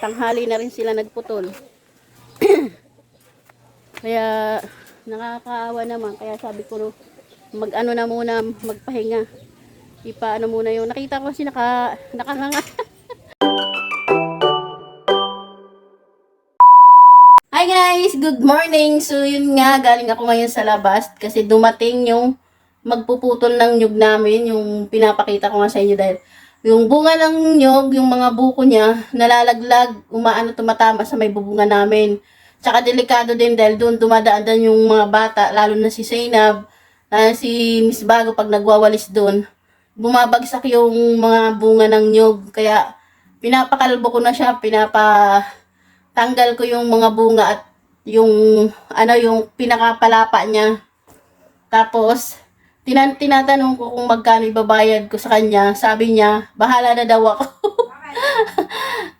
Tanghali na rin sila nagputol. Kaya nakakaawa naman. Kaya sabi ko mag-ano na muna, magpahinga. Ipaano muna yung nakita ko kasi nakanganga. Hi guys! Good morning! So yun nga, galing ako ngayon sa labas kasi dumating yung magpuputol ng nyug namin, yung pinapakita ko nga sa inyo dahil yung bunga ng nyug, yung mga buko niya, nalalaglag, tumatama sa may bubunga namin. Tsaka delikado din dahil doon dumadaan yung mga bata, lalo na si Zainab, si Miss Bago pag nagwawalis doon. Bumabagsak yung mga bunga ng nyug, kaya pinapakalbo ko na siya, tanggal ko yung mga bunga at yung yung pinakapalapa niya. Tapos tinatanong ko kung magkano ibabayad ko sa kanya. Sabi niya, bahala na daw ako.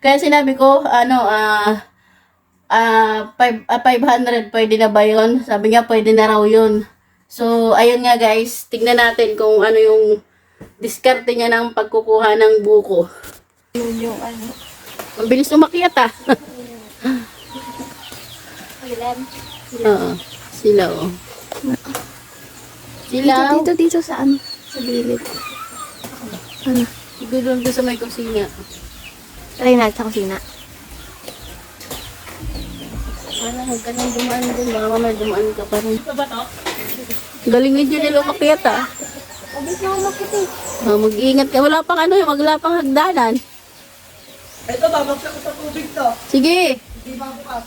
Kaya sinabi ko, 500 pwede na ba yun? Sabi niya, pwede na raw yun. So, ayun nga guys, tignan natin kung ano yung diskarte niya ng pagkukuha ng buko. Yung ano. Ang bilis umakyat ah. Oo, sila oh. Sila. Dito sa ano? Sa gilid. Ano? Siguro doon sa may kusina. Try natin sa kusina. Huwag ka nang dumaan din. Baka mamaya dumaan ka pa rin. Galingin dyan nila umakyat ah. Obis na umakit eh. Mag-iingat ka. Wala pang wala pang hagdanan. Ito, babagsak ko sa tubig to. Sige. Hindi mabukas.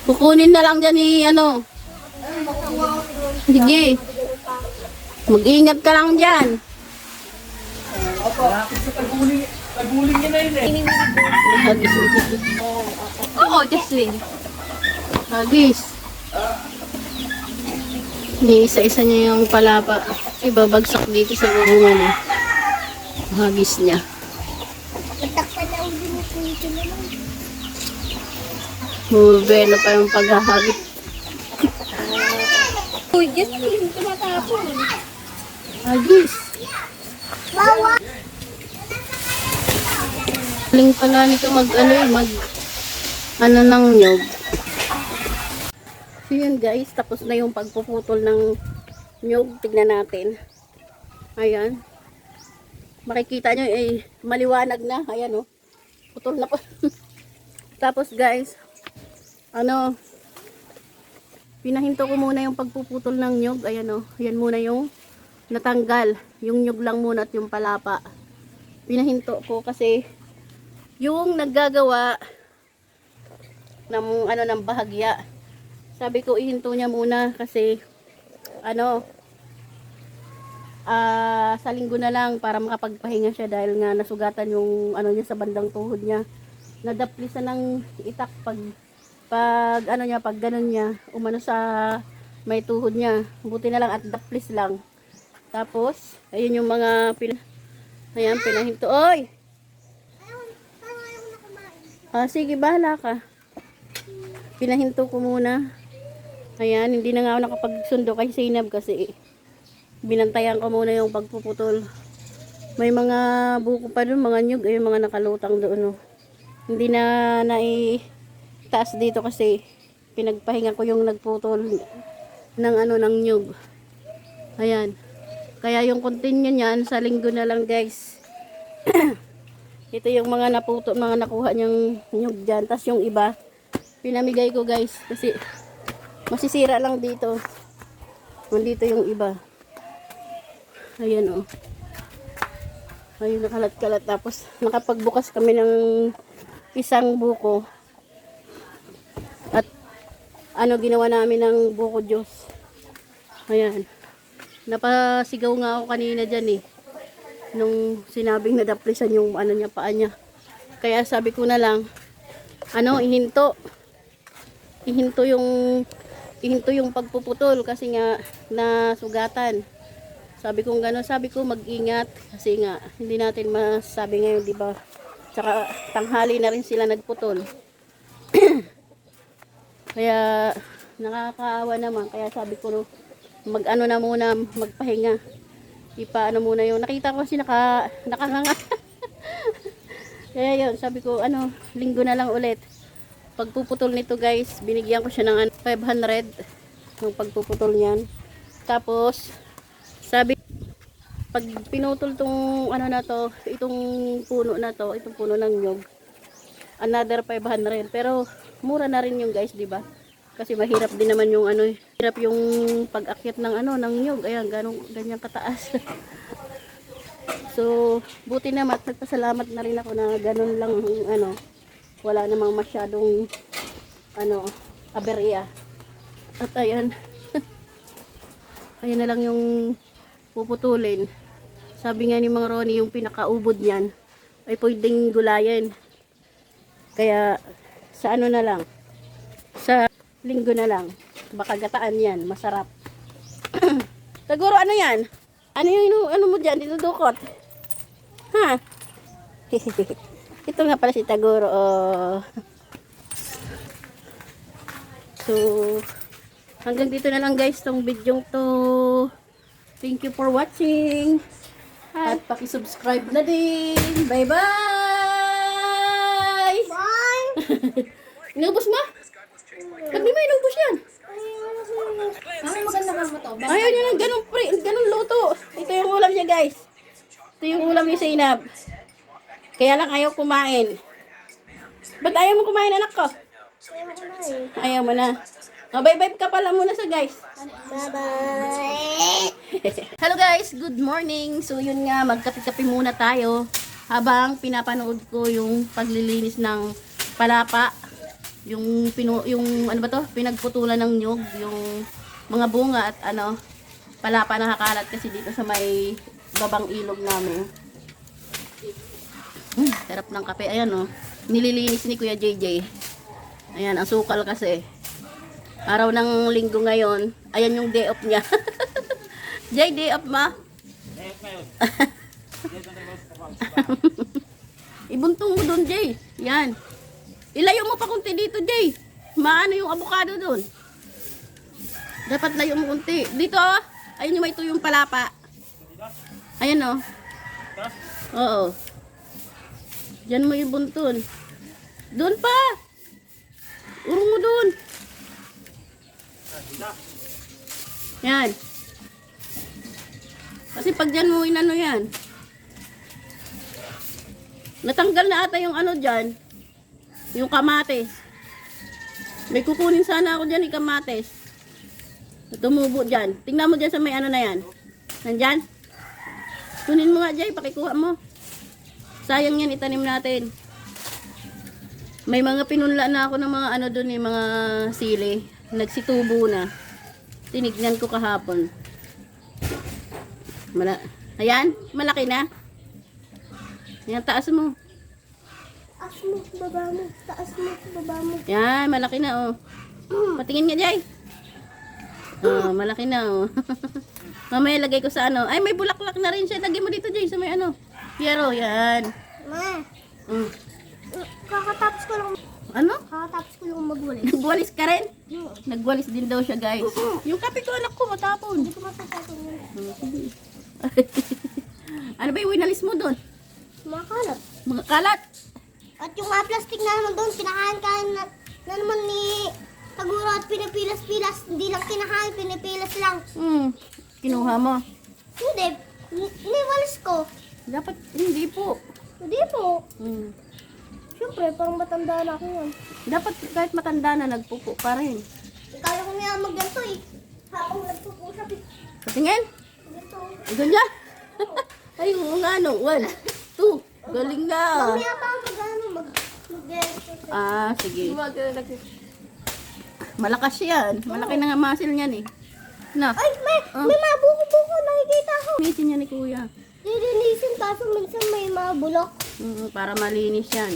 Kukunin na lang dyan Sige. Mag-iingat ka lang dyan. Opo. Malapit sa taguling niya na yun eh. Hagis. Oo, Jocelyn. Hagis. Hindi, isa-isa niya yung palapa. Ibabagsak dito sa bubungan niya. Hagis niya. Mubelo pa yung paghahagis. Uy, Jocelyn, tumatapon. Hagis. Galing pala nito mag ng nyog. So yun guys, tapos na yung pagpuputol ng nyog. Tignan natin. Ayan. Makikita nyo maliwanag na. Ayan putol na po. Tapos guys, pinahinto ko muna yung pagpuputol ng nyog. Ayan yan muna yung natanggal. Yung nyog lang muna at yung palapa. Pinahinto ko kasi yung naggagawa ng bahagya. Sabi ko ihinto niya muna kasi sa linggo na lang para makapagpahinga siya dahil nga nasugatan yung niya sa bandang tuhod niya. Nadaplisan ng itak pag ganun niya, sa may tuhod niya. Buti na lang at daplis lang. Tapos, ayun yung mga pinahinto. Oy! Sige, bahala ka. Pinahinto ko muna. Ayan, hindi na nga ako nakapagsundo kay Zainab kasi binantayan ko muna yung pagpuputol. May mga buko pa doon, mga nyug, ayun mga nakalutang doon. Hindi na taas dito kasi pinagpahinga ko yung nagputol ng nyug. Ayan. Kaya yung continue niyan sa linggo na lang guys. Ito yung mga nakuha niyang nyug dyan. Tapos yung iba, pinamigay ko guys kasi masisira lang dito. Nandito yung iba. Ayan ayun, nakalat-kalat. Tapos nakapagbukas kami ng isang buko. At ginawa namin ng buko Diyos. Ayan. Napasigaw nga ako kanina dyan nung sinabing nadaplisan yung paa niya. Kaya sabi ko na lang, ihinto yung pagpuputol kasi nga nasugatan. Sabi ko mag-ingat kasi nga hindi natin masabi ngayon, di ba? Tsaka tanghali na rin sila nagputol. Kaya nakakaawa naman. Kaya sabi ko na muna, magpahinga. Ipaano muna yung nakita ko kasi nakanganga. Kaya yun, sabi ko, linggo na lang ulit. Pagpuputol nito guys, binigyan ko siya ng 500 ng pagpuputol niyan. Tapos, sabi, pag pinutol tong na to, itong puno na to, itong puno ng nyog, another 500. Pero, mura na rin yung guys, di ba? Kasi mahirap din naman yung hirap yung pag-akyat ng ng nyog. Ayan, ganyan kataas. So, buti naman, nagpasalamat na rin ako na ganun lang, wala namang masyadong, aberya. At ayan, ayan na lang yung puputulin. Sabi nga ni Mang Ronnie, yung pinakaubod niyan, ay pwedeng gulayin. Kaya, sa na lang, sa linggo na lang, baka gataan yan, masarap. Siguro yan? Ano yung mo dyan, ditudukot? Ha? Ito nga pala si Tagoro. Oh. So, hanggang dito na lang guys tong video to. Thank you for watching. At paki-subscribe na din. Bye-bye! Bye! Inubos mo? Ba't di ba inubos yan? Ay, maganda ka mo to. Ayaw niya ng ganun luto. Ito yung ulam niya guys. Ito yung ulam ni Zainab. Kaya lang ayaw kumain. Ba't ayaw mo kumain anak ko? Ayaw mo na. Bye-bye ka pala muna sa guys. Bye-bye! Hello guys, good morning. So yun nga, magkape-kape muna tayo habang pinapanood ko yung paglilinis ng palapa. Yung pinagputulan ng nyug, yung mga bunga at palapa nakakalat kasi dito sa may babang ilog namin. Sarap ng kape. Ayan nililinis ni Kuya JJ. Ayan, ang sukal kasi. Araw ng linggo ngayon. Ayan yung day off niya. Jay, day off ma? Day off ngayon. Ibuntong mo dun, Jay. Yan. Ilayo mo pa kunti dito, Jay. Maano yung avocado dun. Dapat layo mo kunti. Dito, ayun yung may tuyong palapa. Ayan Oo. Diyan mo ibuntun. Doon pa. Urong mo doon. Yan. Kasi pag dyan mo yan. Natanggal na ata yung dyan. Yung kamates. May kukunin sana ako dyan, kamates. Tumubo dyan. Tingnan mo dyan sa may na yan. Nandyan? Kunin mo nga dyan, pakikuha mo. Sayang yan, itanim natin. May mga pinunla na ako ng mga doon mga sili. Nagsitubo na. Tinignan ko kahapon. Ayan, malaki na. Ayan, taas mo. Taas mo, baba mo. Taas mo, baba mo. Yan, malaki na Patingin nga, Jay. Malaki na Mamaya lagay ko sa Ay, may bulaklak na rin siya. Lagay mo dito, Jay, sa may Piero, yan. Ma, kakatapos ko lang. Kakatapos ko lang magwalis. Nagwalis ka rin? Nagwalis din daw siya, guys. Yung kape ko, anak ko, matapon. Hindi ko masasatong yun. Ano ba yung winalis mo doon? Mga kalat. Mga kalat. At yung plastic na naman doon, kinakain na naman ni Taguro at pinipilas-pilas. Hindi lang kinakain, pinipilas lang. Kinuha mo. Hindi, niwalis ko. Dapat, hindi po. Hindi po. Siyempre, parang matanda na ako yan. Dapat kahit matanda na, nagpupo pa rin. Kaya ko nga magganto Habang nagpupo siya. Patingin. Ganito. Ganyan. Ay, nga 1, 2. Galing na. Mamaya pa ako Sige. Malakas yan. Malaki na nga muscle niyan Na. Ay, may mga buko-buko. Nakikita ko. Linisin niya ni Kuya. Lilinisin kaso minsan may mga bulok. Para malinis yan.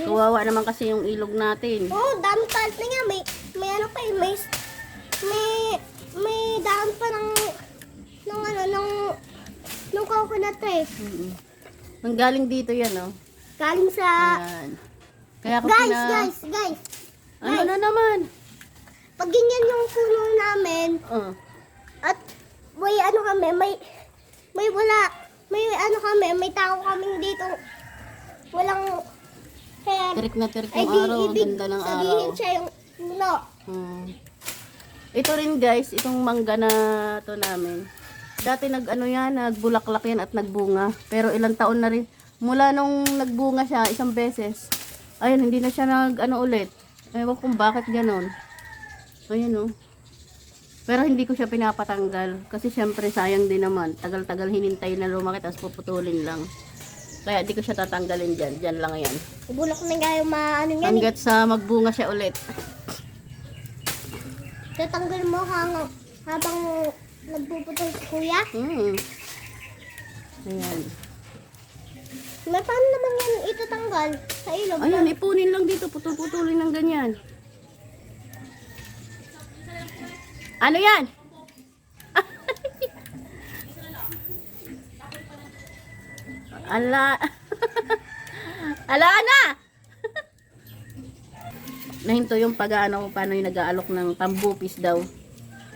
Kawawa naman kasi yung ilog natin. Dami kalat na nga. May daan pa ng coconut Ang galing dito yan, Galing sa... Ayan. Kaya ko Guys. Ano na naman? Pag ganyan yung puno namin, at may tao kaming dito walang hair. Tirik na tirik Ay, yung di araw. Ang ibig ganda ng araw. sabihin siya yung puno. Ito rin guys, itong mangga na to namin. Dati nagbulaklak yan at nagbunga. Pero ilang taon na rin. Mula nung nagbunga siya, isang beses. Ayun, hindi na siya ulit. Ewan kung bakit ganon. Ayun oh. Pero hindi ko siya pinapatanggal. Kasi syempre sayang din naman. Tagal-tagal hinintay na lumaki, tapos puputulin lang. Kaya di ko siya tatanggalin dyan. Dyan lang yan. Bulok na nga yung maano yan. Hanggat sa magbunga siya ulit. Tatanggal mo habang nagpuputol si kuya. Ayan. May paano naman yan itatanggal sa ilog? Ayan, ipunin lang dito. Putol-putulin ng ganyan. Ano yan? Ala. Ala na! Nahinto yung pag-ano kung paano yung nag-aalok ng pambupis daw.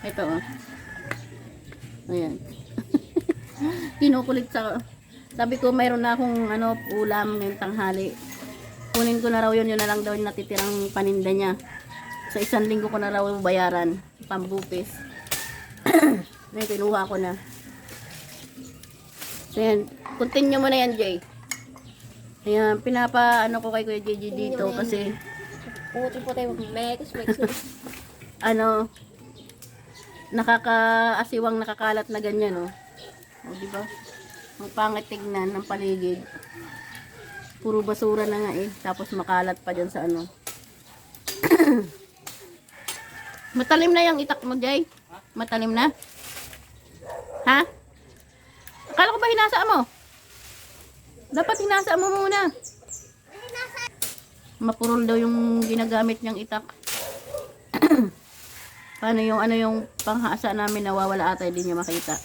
Ito oh. Ayan. Kinukulit sa... Sabi ko mayroon na akong ulam ngayong tanghali. Kunin ko na raw yun na lang daw yung natitirang paninda niya. Sa 1 linggo ko na raw bayaran. Pambupis. Ngayon kinuha ko na. So yan. Continue mo na yan, Jay. Ayan. Ko kay Kuya JJ dito kasi Puti-puti yung mex. nakakaasiwang nakakalat na ganyan, oh. O, diba? Ang pangit tignan ng paligid. Puro basura na nga eh. Tapos makalat pa dyan sa Matalim na yung itak mo, Jay? Matalim na? Ha? Akala ko ba hinasa mo? Dapat hinasa mo muna. Mapurol daw yung ginagamit niyang itak. Paano yung yung panghasa namin nawawala ata, hindi niya makita.